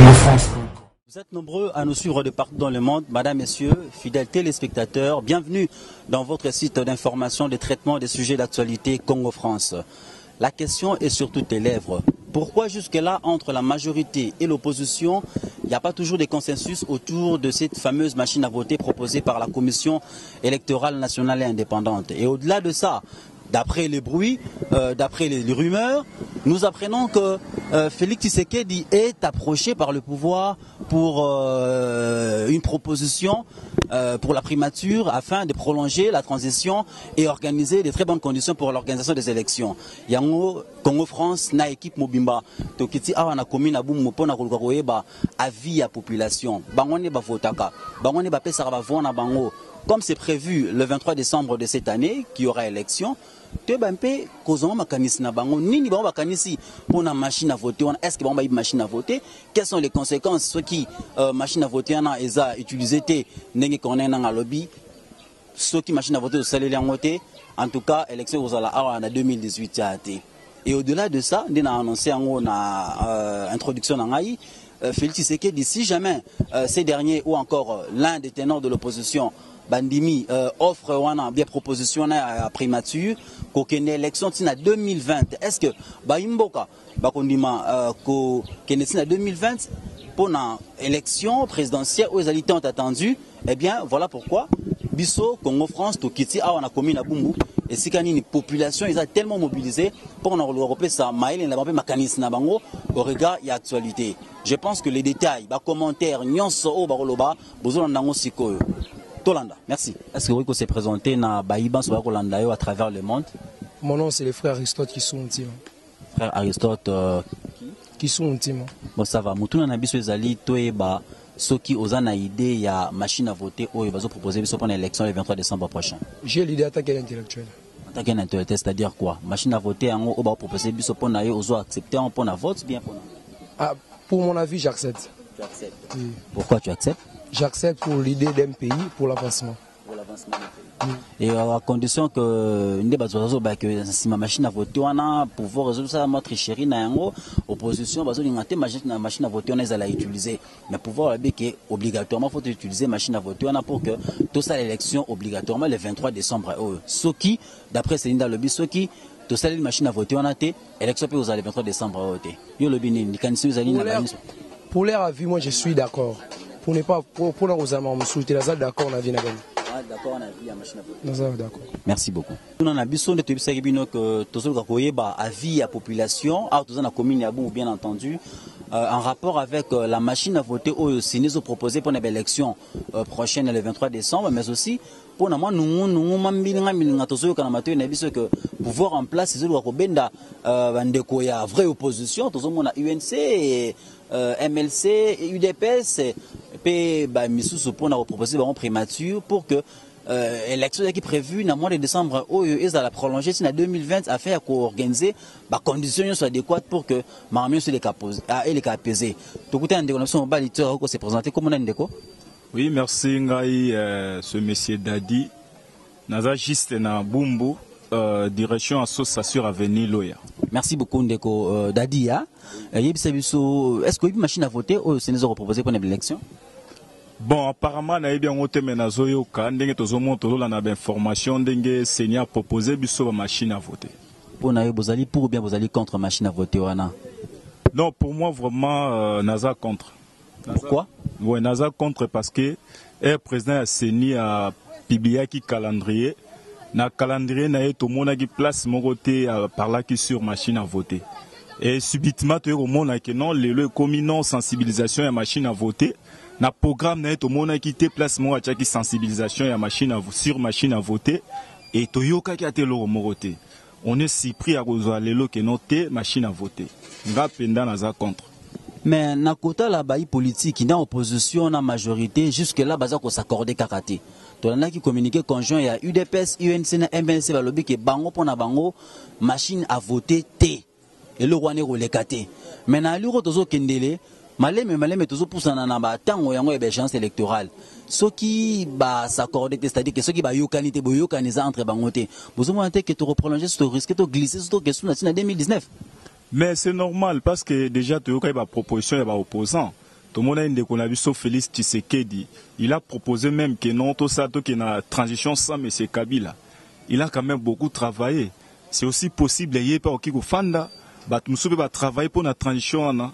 Vous êtes nombreux à nous suivre de partout dans le monde, mesdames, messieurs, fidèles téléspectateurs. Bienvenue dans votre site d'information, de traitement des sujets d'actualité Congo-France. La question est sur toutes les lèvres. Pourquoi jusque-là, entre la majorité et l'opposition, il n'y a pas toujours de consensus autour de cette fameuse machine à voter proposée par la Commission électorale nationale et indépendante? Et au-delà de ça, d'après les bruits, d'après les rumeurs, nous apprenons que Félix Tshisekedi est approché par le pouvoir pour une proposition pour la primature afin de prolonger la transition et organiser de très bonnes conditions pour l'organisation des élections. Yango Congo-France na équipe mobimba tokiti awa na commune na bumu pona koluka koyeba avis ya population. Bango ne ba votaka, bango ne ba pesa ba vona bango. Comme c'est prévu le 23 décembre de cette année, qu'il y aura élection, tu as kozoma makanisi na bango nini bango bakanisi pour la machine à voter. Est-ce que bango ba machine à voter? Quelles sont les conséquences ceux qui machine à voter na eza utilisé té ndenge koné na lobby ceux qui machine à voter au salé en tout cas élection aux ala en 2018 a été. Et au-delà de ça, on a annoncé en introduction en Aïe Félix Tshisekedi, si jamais ces derniers ou encore l'un des ténors de l'opposition Bandimi offre bien proposition à primature qu'aucune une élection en 2020. Est-ce que Baimboka Bakondima ko en 2020 pour une élection présidentielle aux élections attendues? Eh bien voilà pourquoi Bisso Congo France Tokiti a commune à Bumbu et si une population ils ont tellement mobilisé pour nous regrouper ça maïl n'a pas mécanisme bango au regard il y a actualité. Je pense que les détails, les commentaires, nyonso baroloba besoin d'ango siko. Tolanda, merci. Est-ce que vous s'est présenté na Baïba sur Rolanda à travers le monde? Mon nom c'est les frères Aristote qui sont intimes. Frère Aristote qui sont intimes. Bon ça va. Mutuna na biso ezali toeba soki ozana idée ya machine à voter oyo bazo proposer biso pour l'élection le 23 décembre prochain. J'ai l'idée attaquer l'intellectuel. Attaquer l'intellectuel, c'est-à-dire quoi? Machine à voter en haut ba proposer biso pour na yo ozo accepter en pour na vote bien pour. Ah, pour mon avis, j'accepte. Tu acceptes. Oui. Pourquoi tu acceptes? J'accepte pour l'idée d'un pays, pour l'avancement. Pour l'avancement du pays. Et à condition que si ma machine à voter, on a pouvoir résoudre ça, ma tricherie, opposition, la machine à voter, on a utiliser. Mais pouvoir dire obligatoirement, il faut utiliser machine à voter, on a pour que tout ça l'élection obligatoirement le 23 décembre. Ce qui, d'après Céline Lobby, ce qui, tout ça les machines à voter, on a été élection pour le 23 décembre. Pour l'air à vie, moi je suis d'accord. Pour ne pas pour nos amants me souhaiter la salle d'accord on a vie d'accord on a vie à machine à voter. D'accord. Merci beaucoup. Nous on a besoin de tebisa kibino que tozo kakoye ba avis à population à tozo na commune ya bien entendu en rapport avec la machine à voter au Sénézo proposé pour l'élection prochaine le 23 décembre mais aussi pour moi nous mambilinga tozo kana mato na biso que pouvoir en place ces autres benda bandeko ya vraie opposition tozo mona UNC MLC et UDPS et misusu pour nous proposer en primature pour que l'élection qui est prévue dans le mois de décembre ils allaient prolonger en 2020 afin d'organiser des conditions soient adéquates pour que Marmion soit les apaisé. Tout le monde s'est présenté comme on a. Oui, merci Ngai, ce monsieur Dadi. Naza juste na Bumbu, direction association Avenue Loya. Merci beaucoup Ndeko Dadi. Est-ce que vous machine à voter ou c'est nous proposé pour l'élection? Bon, apparemment, na bien voté mais nazoyo ka ndenge tozomo tolola na information ndenge Seigneur proposé biso machine à voter. Pour na bozali pour ou bien bozali contre machine à voter wana? Non, pour moi vraiment naza contre. Pourquoi? Oui, naza contre parce que le président a signé à publier qui calendrier. Na calendrier na eto mona qui place mon côté par là qui sur machine à voter. Et subitement tu au monde que non le commis non sensibilisation à machine à voter. Na programme na eto mona qui te place mon qui sensibilisation à machine à sur machine à voter et toyoka qui a te lo moroté. On est si pris à cause lelo que non te machine à voter. Nga penda naza contre. Mais na kota la baï politique dans opposition na majorité jusque là baza ko s'accorder karaté. To na qui communiquer conjoint il y a UDPS, UNC na MNC ba lobby que bango pona bango machine à voter T. Et le roi ne lekate. Mais na luro tozo kendele maleme tozo poussana na ba tango yango échéance électorale. Ce qui ba s'accorder c'est-à-dire que ceux qui ba yokanité boyokaniza entre bangote. Vous montez que tu reprolonger ce risque de glisser sur question na 2019. Mais c'est normal parce que déjà tu as une proposition et un opposant. Tout le monde a une déconnabiso Félix Tshisekedi. Il a proposé même que non, tout ça, tout qui est la transition sans M. Kabila. Il a quand même beaucoup travaillé. C'est aussi possible, il y a pas au Fanda, nous va travailler pour la transition.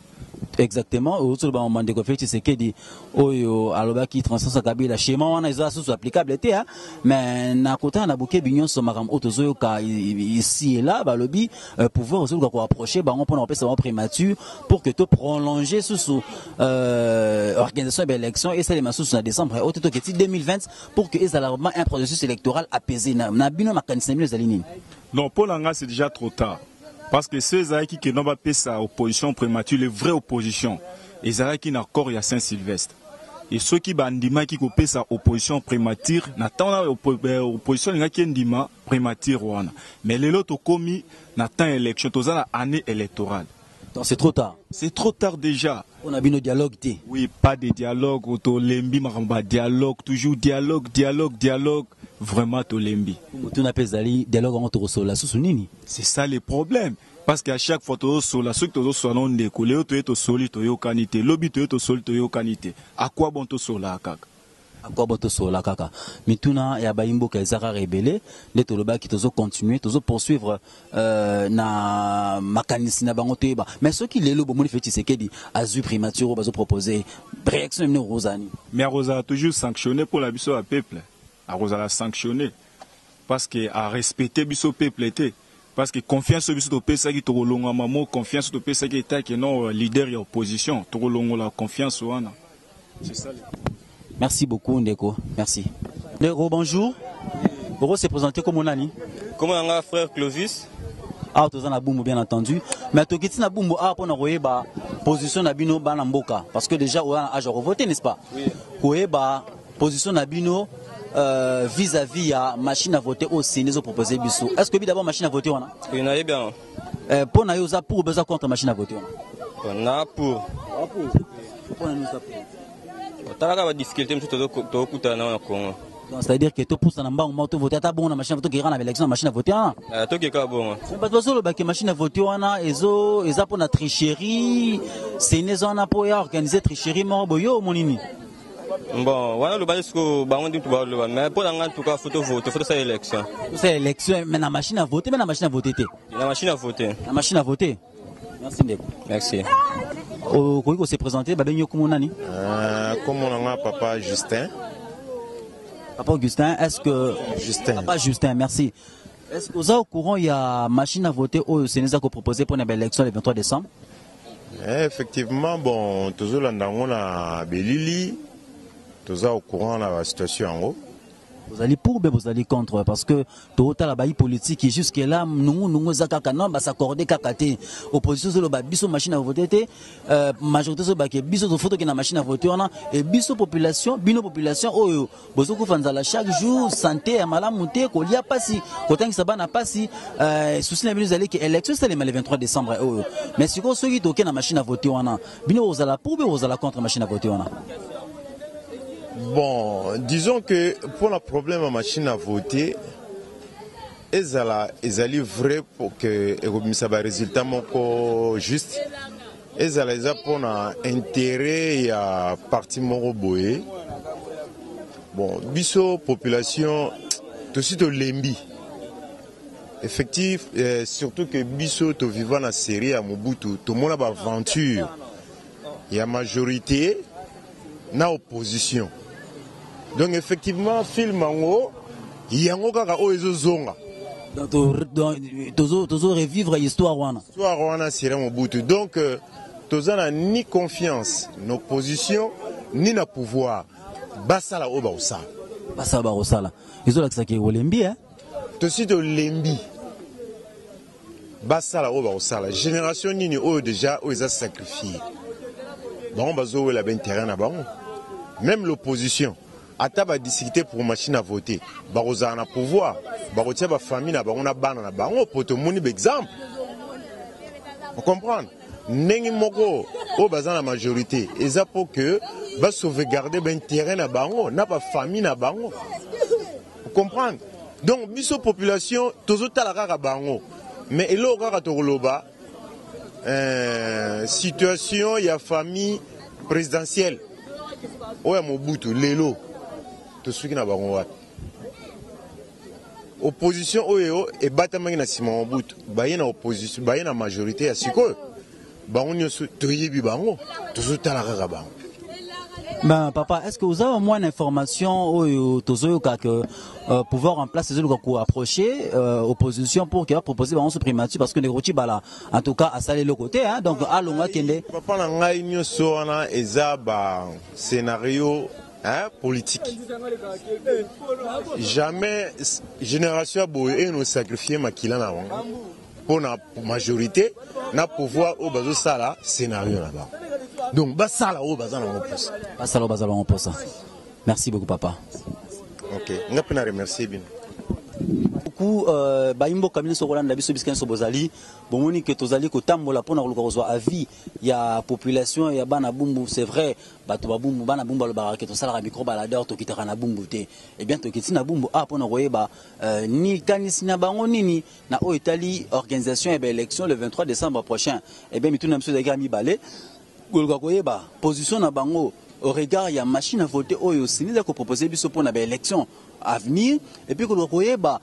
Exactement, au sur le moment de Félix Tshisekedi, oyo aloba qui transition Kabila chez moi on a ça sous applicable été mais na côté na boké bignon so makam otozo ka ici et là ba lobby pouvoir aussi ko approcher ba on peut en passer prématuré pour que tu prolonger sous organisation de l'élection et ça les sous en décembre au tout que 2020 pour que exactement un processus électoral apaisé na bino makanisa mieux aligné. Non, pour l'anga c'est déjà trop tard. Parce que ceux qui n'ont pas fait sa opposition prématurée, les vraies oppositions, ils ont qui n'accord il y a Saint-Sylvestre. Et ceux qui bandima qui coupent sa opposition prématurée, n'attendent opposition qui ndima prématurée. Mais les autres commis n'attendent élection, tous la année électorale. Donc c'est trop tard. C'est trop tard déjà. On a bien nos dialogues. Oui, pas de dialogue, autolembi maramba dialogue, toujours dialogue. Vraiment tolembi. C'est ça le problème. Parce qu'à chaque fois, tu as ceux qui sont non décollés, tu es solide, tu es canité, lobby, tu es solide, tu es canité. À quoi bon tu es là, kaka? À quoi bon tu es là, kaka? Mais tout na ya baimbo kaizara rebelle, les toloba qui te continuer, te poursuivre na makanisme na bangote ba. Mais ceux qui les lobes mon fait c'est dit azu primature bazo proposer réaction même Rosani. Mais Rosa a toujours sanctionné pour la biso à peuple. Rosa l'a sanctionné parce que a respecté biso peuple était. Parce que confiance au biso pesa qui to longa mamo confiance au pesa qui était que non leader et opposition to longa la confiance wana. C'est ça. Merci beaucoup Ndeko, merci. Ndeko bonjour. Boro s'est présenté comme on a dit. Comment un frère Clovis? Ah tous na bumbu bien entendu. Mais to kiti na bumbu ah pour na koyeba position na bino bana mboka parce que déjà on a voté n'est-ce pas? Oui. Koyeba position na bino vis-à-vis à machine à voter aussi nous ont proposé biso. Est-ce que d'abord machine à voter on a? Oui, on a bien. Pour na yoza pour besoin contre machine à voter on a pour. Pour nous ça pour. T'as la difficulté mais tu écoutes na Congo. Donc c'est-à-dire que tu pousses na mbang moto voter ta bon na machine à voter qui rend avec l'élection machine à voter hein. Toi qui est bon. Parce que le bac machine à voter on a ezo pour na tricherie, c'est une zone pour organiser tricherie morboyo monini. Bon, voilà le baisco, on dit tout le mais pour en tout cas faut ça élection. C'est élection mais la machine à voter mais la machine à voter. La machine à voter. La machine à voter. Merci Ndeko. Merci. Au Koiko s'est présenté babenyo comme nani? Comme on a papa Justin. Papa Augustin, est-ce que Justin. Papa Justin, merci. Est-ce que vous êtes au courant il y a machine à voter au Sénégal qui proposé pour une élection le 23 décembre? Effectivement, bon, toujours là on a Belili. Tous au courant de la situation en haut. Vous allez pour ou vous allez contre? Parce que tout la baille politique et jusque là, nous s'accorder kakate. Opposition sur le biso machine à voter, majorité sur le biso de photo qui na machine à voter on a et biso population, bino population oh bozo kufanzala chaque jour santé mala monter ko lia pasi ko tangi sabana pasi souci na bino allez que élection c'est le 23 décembre oh mais si ko ceux qui toquent na machine à voter on a bino vous allez pour ou vous allez contre machine à voter on a. Bon, disons que pour le problème de machine à voter, ils allaient vrai pour que le résultat soit juste. Ils allaient pour un intérêt et un parti moroboé. Bon, biso population, tout de suite au Lembi. Effectivement, surtout que biso to vivant dans la série à Mobutu, tout le monde a aventure. Il y a majorité, na opposition. Donc effectivement, film en haut, il y a un gars qui est zonga. Donc, toujours revivre l'histoire wana. L'histoire wana c'est mon bout. Donc, tous n'ont ni confiance, nos positions, ni na pouvoir. Bassa la oba osa. Bassa ba osa la. Ils ont l'accès qui est au lembi hein. Tout de lembi. Bassa la oba osa la. Génération nini o déjà o ils a sacrifié. Bon bazo la ben terrain na bon. Même l'opposition. Ata ba discuter pour machine à voter. Baroza na pouvoir. Barotia ba famille na ba on a bana na ba on pour te moni exemple. Vous comprenez? Nengi moko o bazan la majorité. Et ça pour que va sauvegarder ben terrain na bango, na ba famille na bango. Vous comprenez? Donc biso population tozo talaka bango. Mais elo kaka to loba situation ya famille présidentielle oya Mobutu lelo to soki na bango wapi opposition oyo ebatamaki na nsima Mobutu baye na opposition baye na majorité ya sikoyo bango nyonso toyebi bango tozotala kaka bango. Ben, papa, est-ce que vous avez au moins une information au que pouvoir en place pour approcher opposition pour qu'il va proposer ce primature parce que les routiers là en tout cas à saler le côté hein donc à l'onga kende papa na ngai nyonso wana eza ba scénario hein politique jamais génération boye et nous sacrifier makila na wango pour la majorité na pouvoir au bazo sala scénario là-bas. Donc basala au bazana on pousse. Basala au bazala on pousse. Merci beaucoup papa. OK, nga pena remercier bien. Beaucoup baimbo kamine so Rolanda biso biskan so bozali bomoni que tozali ko tambola pona ko kozwa avis ya population ya bana bumbu c'est vrai bato ba bumbu bana bumbu lo baraka to sala micro baladeur to kitaka na bumbu te et bien to kitina bumbu a pona koyeba ni kanisi na bango nini na o Italie organisation et élection le 23 décembre prochain et bien mituna mso daga mi balé ko koyeba position na bango au regard ya machine à voter oyo sinisa ko proposer biso pona ba élection à venir et puis que le koyeba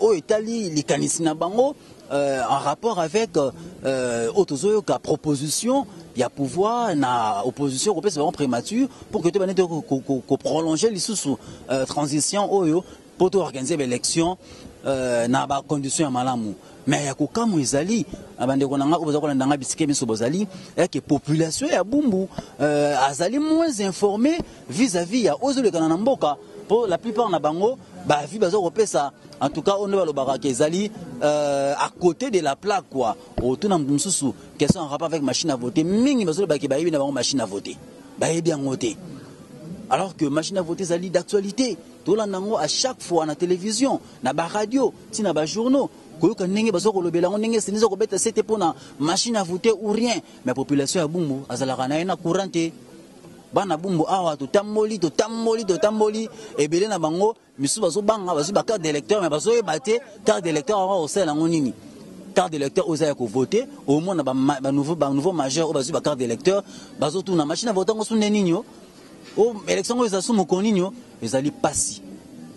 au Italie les kanisi na bango en rapport avec autozoyo ka proposition il y a pouvoir na opposition européenne c'est vraiment prématuré pour que tu banete ko prolonger les sous transition oyo pour organiser l'élection na ba condition ya malamu mais ya kokamu ezali abandeko nanga oboza ko ndanga bisike biso bozali et que population ya bumbu azali moins informée vis-à-vis ya ozole kana na mboka pour la plupart na bango ba vie bazo repesa en tout cas on va le baraka ezali à côté de la plaque quoi autour na msusu question en rapport avec machine à voter mingi bazo le baki ba yebi na bango machine à voter ba yebi en voter alors que machine à voter ezali d'actualité to la nango à chaque fois na télévision na ba radio ti na ba journaux koyoka ndenge bazo ko lobela ngo ndenge sinizo ko beta c'était pour na machine à voter ou rien mais population ya bumbu azalaka na courante bana bumbu awa to tamboli ebele na bango misu bazo banga bazo ba carte d'électeur mais bazo ebate carte d'électeur awa au sel ngo nini carte d'électeur oza ko voter au moins na ba nouveau majeur bazo ba carte d'électeur bazo tuna machine à voter ngo sunne ninyo o élection ngo za sumo koninyo ezali pasi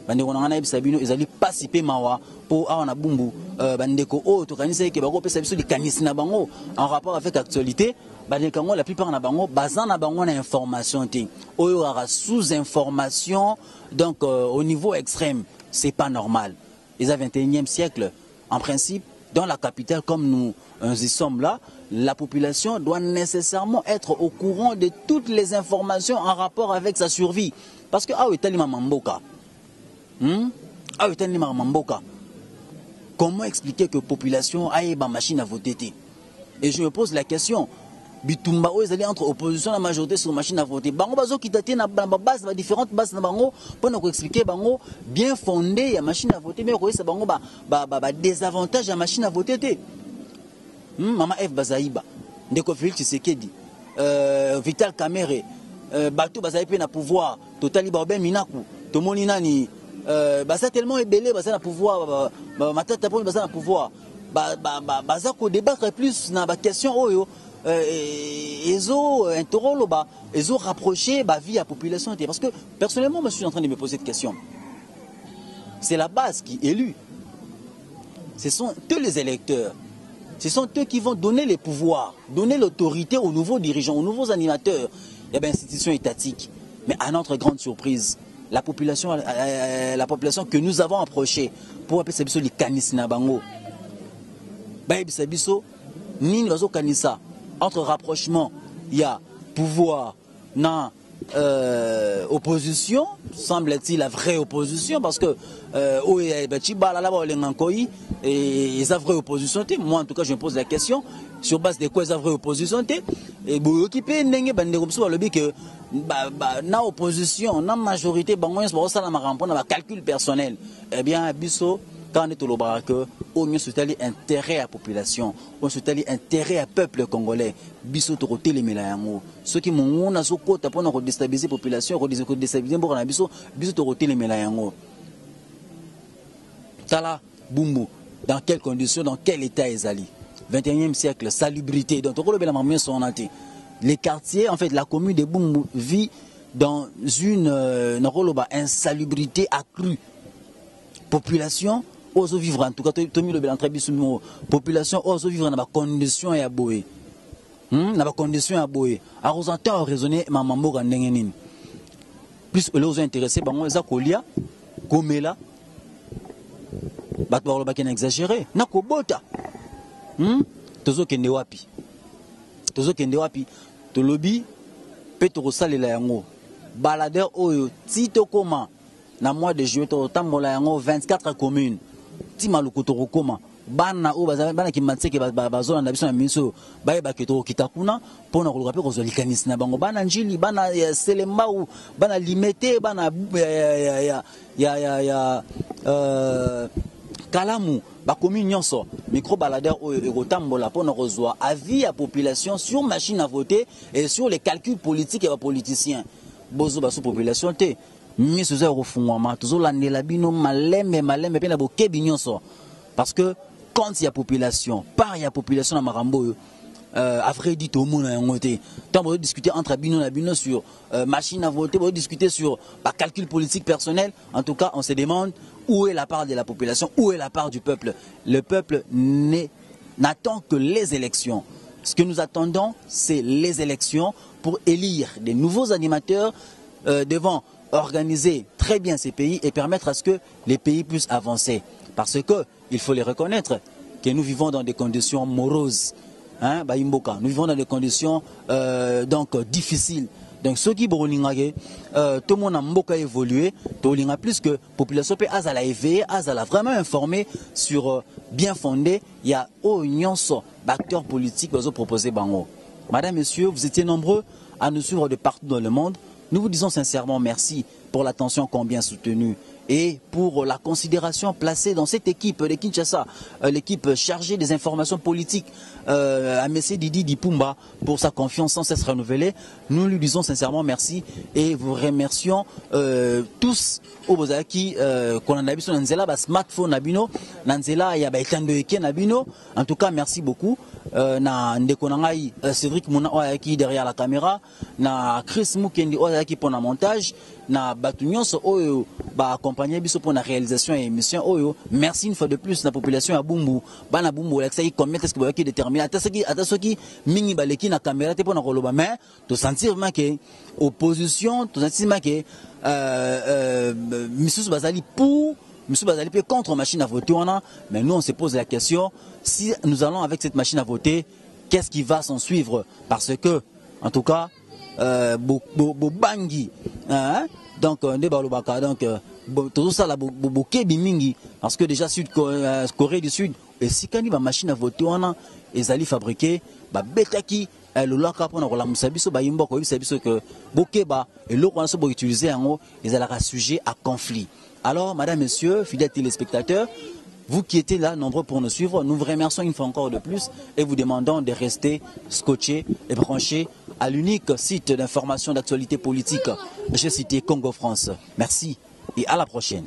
bandeko na ngana bisabino ezali pasi pe mawa po awa na bumbu bandeko o to kanisa ke bako pesa biso likanisi na bango en rapport avec actualité bandeko la plupart na bango bazan na bango na information ting oyo ara sous information donc au niveau extrême c'est pas normal. Les 21e siècle en principe dans la capitale comme nous y sommes là, la population doit nécessairement être au courant de toutes les informations en rapport avec sa survie parce que awa etali mamamboka comment expliquer que la population a une machine à voter? Et je me pose la question, bitumba oyo ezali entre opposition na majorité sur machine à voter bango bazo kitati na base ba différentes bases na bango pour nous expliquer bango bien fondé ya machine à voter mais ko bango ba désavantage ya machine à voter te mama F Bazaïba ndeko Félix Tshisekedi Vital Kamerhe bato bazali pe na pouvoir totali ba ben minaku to moni nani baza tellement ébélé baza na pouvoir matata pour baza na pouvoir baza ko débattre plus na ba question oyo ils ont interrogé, ils ont rapproché la vie à la population. Parce que personnellement, je suis en train de me poser cette question. C'est la base qui est élue. Ce sont eux les électeurs. Ce sont eux qui vont donner les pouvoirs, donner l'autorité aux nouveaux dirigeants, aux nouveaux animateurs. Il y a des institutions étatiques. Mais à notre grande surprise, la population que nous avons approchée pour appeler ça les canis na bango. Ni nous kanisa. Entre rapprochement, il y a pouvoir, non, opposition, semble-t-il la vraie opposition, parce que et la vraie opposition, moi en tout cas je me pose la question, sur base de quoi la vraie opposition, et vous occupez que na opposition, na majorité, un calcul personnel, eh bien, biso, quand on est au Barak, on se tali intérêt à la population, on se tali intérêt à peuple congolais. Biso to côté les mélanges. Ceux qui m'ont na soko tapon na déstabiliser la population, déstabiliser pour na biso to côté les mélanges. Tala bumbu dans quelles conditions, dans quel état ezali? 21e siècle, salubrité. Donc on le bel maman son anté. les quartiers, en fait, la commune de Bumbu vit dans une insalubrité accrue. Population ose vivre, en tout cas, population ose vivre dans des conditions à boé. Dans des conditions à boé. À Rosantin, raisonner, maman mora n'engenin. Plus les autres intéressés, bah, moi, ça, Kolia, Komela, bah, tu vas exagérer. Nako bota. Tozo kende wapi. Tozo kende wapi. To lobby, Petro Salela yango. Baladeur oyo, Tito Koma. Na mois de juillet, Tambola yango 24 communes. Tima Lukutoro Koma. Bana o bana ki matse ke bazona na biso na miso baye baketoro kitakuna pona ko rapper ko zolikanis na bango bana njili bana selemba ou bana limete bana kalamu ba commune nyonso micro baladeur o ekotambola pona kozwa avis à population sur machine à voter et sur les calculs politiques et les politiciens bozo ba sous population te miso za refungwama tozolandela bino malembe pe na bokebi nyonso parce que quand il y a population, par il y a population dans Marambo, à vrai dit, tout le monde a un côté. Tant on peut discuter entre Abino et Abino sur machine à voter, on peut discuter sur calcul politique personnel. En tout cas, on se demande où est la part de la population, où est la part du peuple. Le peuple n'attend que les élections. Ce que nous attendons, c'est les élections pour élire des nouveaux animateurs devant organiser très bien ces pays et permettre à ce que les pays puissent avancer. Parce que il faut les reconnaître que nous vivons dans des conditions moroses. Hein, nous vivons dans des conditions donc difficiles. Donc ceux qui tout le monde a beaucoup évolué, plus que la population peut azala éveillé, azala vraiment informé sur bien fondé. Il y a union d'acteurs politiques qui ont proposé bango. Madame, messieurs, vous étiez nombreux à nous suivre de partout dans le monde. Nous vous disons sincèrement merci pour l'attention qu'ont bien soutenue et pour la considération placée dans cette équipe de Kinshasa, l'équipe chargée des informations politiques à M. Didi Dipumba pour sa confiance sans cesse renouvelée. Nous lui disons sincèrement merci et vous remercions tous au Bozaki qu'on a vu sur Nanzela, smartphone Nabino, Nanzela, il y a Nabino. En tout cas, merci beaucoup. Cédric Mouna qui derrière la caméra, na Chris Mukendi qui pour le montage, na Batunion Oyo accompagné biso pour la réalisation et émission Oyo. Merci une fois de plus la population à Bumbu, bana Bumbu l'exai combien est-ce que vous qui déterminer atasoki mingi baleki na caméra te pour na koloba mais to sentir que opposition, to sentir que Monsieur Bazali pour Monsieur Bazali peut contre machine à voter, mais nous on se pose la question, si nous allons avec cette machine à voter, qu'est-ce qui va s'en suivre? Parce que, en tout cas, Bangui, hein? Donc, tout ça, mingi, parce que déjà, Corée du Sud, et si quand il y a machine à voter, ils allaient fabriquer, betaki, le laka pour la musabiso, imbo, que bokeba, et l'eau qu'on a utilisé, ils allaient sujet à conflit. Alors, madame, messieurs, fidèles téléspectateurs, vous qui étiez là, nombreux pour nous suivre, nous vous remercions une fois encore de plus et vous demandons de rester scotchés et branchés à l'unique site d'information d'actualité politique. J'ai cité Congo France. Merci et à la prochaine.